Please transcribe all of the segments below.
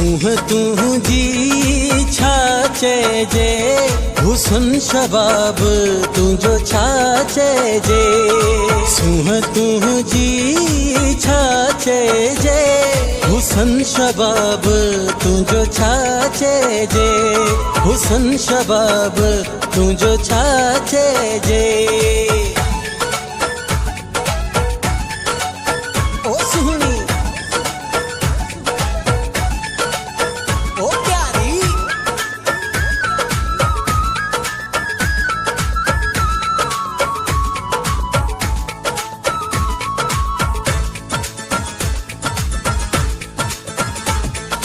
सूह तुझी छाचे जे हुसन शबाब तुझो छाचे जे सूह तुझी छाचे जे हुसन शबाब तुझो छाचे जे हुसन शबाब तुझो छाचे जे ओ सुहनी ओ प्यारी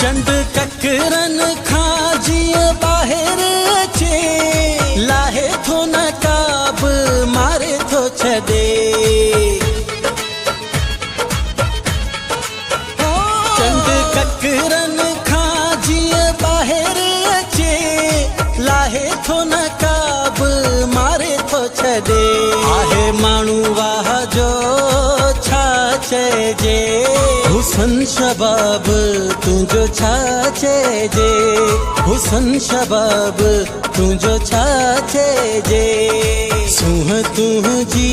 चंद ककरन खां जीअं ॿाहिरि अचे लाहे थो नकाब मारे थो छॾे चंद ककरन खां जीअं ॿाहिरि अचे लाहे थो नकाब मारे थो छॾे आहे माण्हू वाह जो छा चइजे हुसन शबाब तुझो छा चइजे हुसन शबाब तुझो छा चइजे सूह तुझी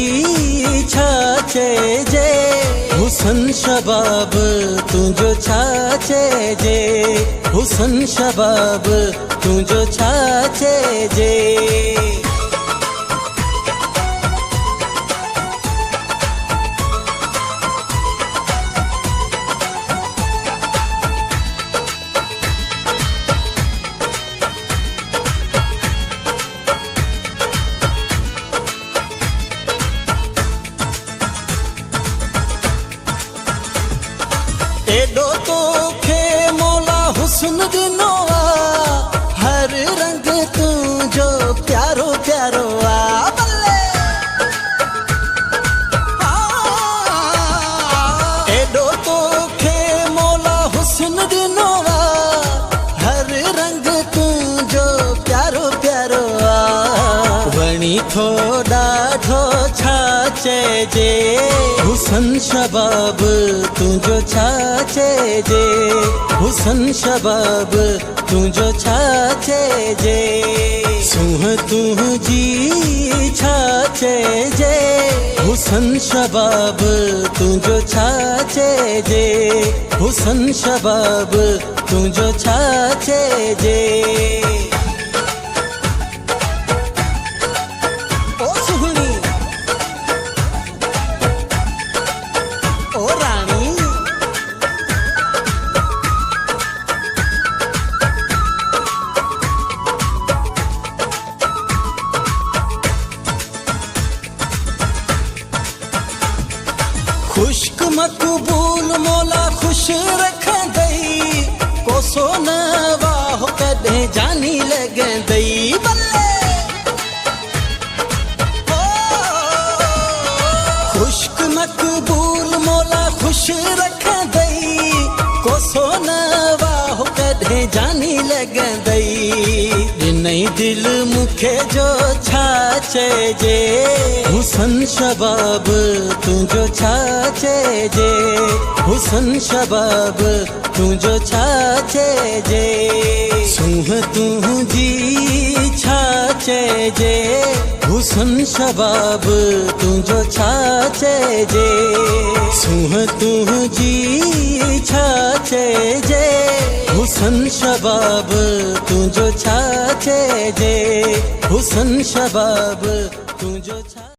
छा चइजे हुसन शबाब तुझो छा चइजे हुसन शबाब तुझो छा चइजे एडो तोखे मौला हुस्न दिनो आ हर रंग तुझो प्यारो प्यारो आ बल्ले एडो तोखे मौला हुस्न दिनो आ हर रंग तुझो प्यारो प्यारो आ वणी थो ॾाढो छा चइजे हुसन शबाब तुझो छा चइजे हुसन शबाब तुझो छा चइजे सूह तुझी छा चइजे हुसन शबाब तुझो छा चइजे हुसन शबाब तुझो छा चइजे ओ सुहनी ओ रानी खुश्क मकबूल मौला खुश रखंदई कोसो न वाह कॾहिं जानी लॻंदई बल्ले खुश्क मकबूल मौला खुश रखंदई कोसो न वाह कॾहिं जानी लॻंदई ॾिनई दिल मूंखे जो छा चइजे हुसन शबाब तुझो छा चइजे हुसन शबाब तुझो छा चइजे सूह तुझी छा चइजे हुसन शबाब तुझो छा चइजे सूह तुझी छा चइजे हुसन शबाब तुझो छा चइजे हुसन शबाब तुझो छा